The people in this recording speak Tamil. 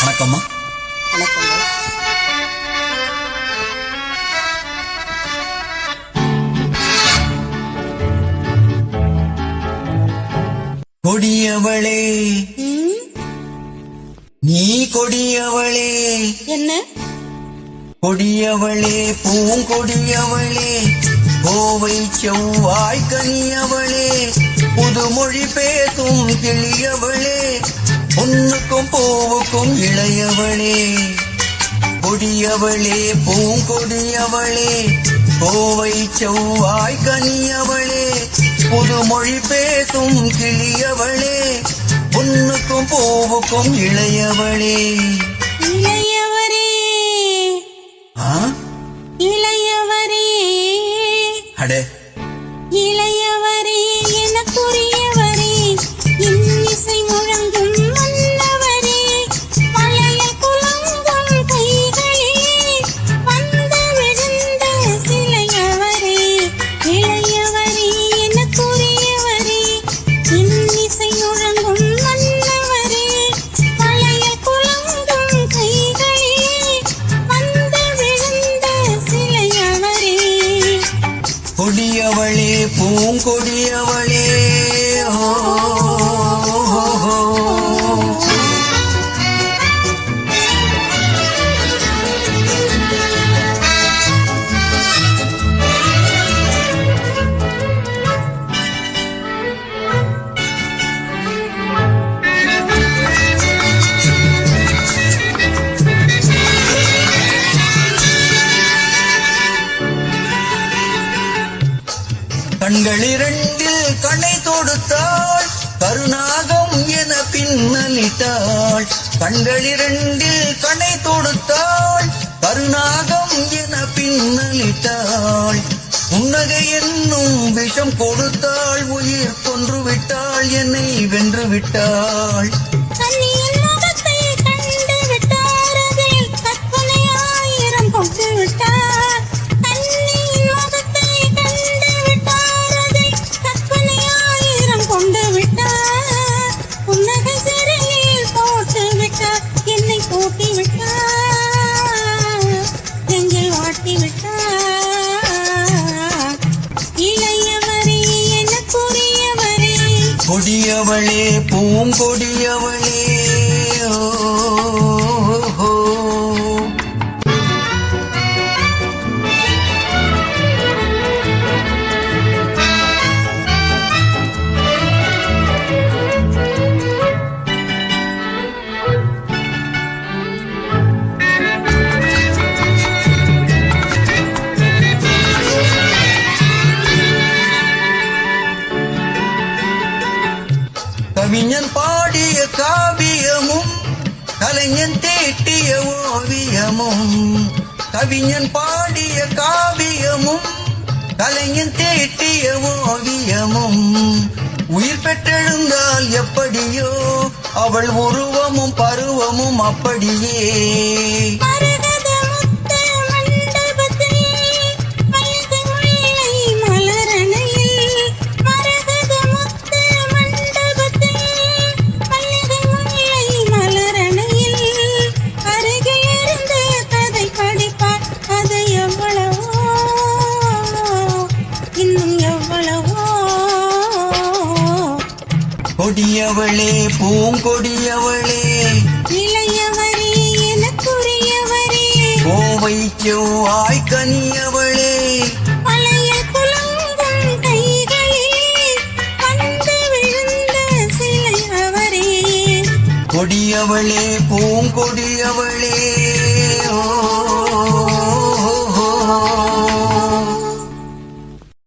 வணக்கம்மா. வணக்கம். கொடியவளே நீ கொடியவளே, என்ன கொடியவளே பூங்கொடியவளே, கோவை செவ்வாய் கனியவளே, புதுமொழி பேசும் கிளியவளே, பொண்ணுக்கும் பூவுக்கும் இளையவளே. கொடியவளே பூங்கொடியவளே, கோவை செவ்வாய் கனியவளே, புதுமொழி பேசும் கிளியவளே, பொண்ணுக்கும் பூவுக்கும் இளையவளே. இளையவரே இளையவரே அடே இளையவரே எனக்குரியவரே, இன்னிசை முழங்கும் மன்னவரே, மலைய குலங்கும் கைகளிலே வந்து விழுந்த சிலையவரே. இளையவரே எனக்குரியவரே, இன்னிசை முழங்கும் மன்னவரே, மலைய குலங்கும் கைகளிலே வந்து விழுந்த சிலையவரே. கொடியவளே பூங்கொடியவளே, கண்களிரண்டில் கண்ணை தொடுத்தாள், கருநாகம் என பின்னலிட்டாள். கண்களிரண்டில் கண்ணை தொடுத்தாள், கருநாகம் என பின்னலிட்டாள். புன்னகை என்னும் விஷம் கொடுத்தாள், உயிர் கொன்று விட்டாள், என்னை வென்று விட்டாள். கண்ணியின் முகத்தை கண்டு விட்டார், அதில் கற்பனை ஆயிரம் கொண்டு விட்டார். கண்ணியின் முகத்தை கண்டு விட்டார், அதில் கற்பனை ஆயிரம் கொண்டு விட்டார். புன்னகை சிறையில் போட்டு விட்டார், என்னை பூட்டி விட்டார், நெஞ்சில் வாட்டி விட்டார். இளையவரே எனக்குரியவரே, கொடியவளே பூங்கொடியவளே, கவிஞன் பாடிய காவியமும் கலைஞன் தீட்டிய ஓவியமும். கவிஞன் பாடிய காவியமும் கலைஞன் தீட்டிய ஓவியமும். உயிர் பெற்றெழுந்தால் எப்படியோ அவள் உருவமும் பருவமும் அப்படியே. மரகத முத்து மண்டபத்தில் மல்லிகை முல்லை மலரணையில், மரகத முத்து மண்டபத்தில் மல்லிகை முல்லை மலரணையில், அருகில் இருந்து கதை படிப்பார், அது எவ்வளவோ இன்னும் எவ்வளவோ. கொடியவளே பூங்கொடியவளே, இளையவரே எனக்குரியவரே, கோவை செவ்வாய் கனியவளே, மலைய குலங்கும் கைகளிலே வந்து விழுந்த சிலையவரே. கொடியவளே பூங்கொடியவளே,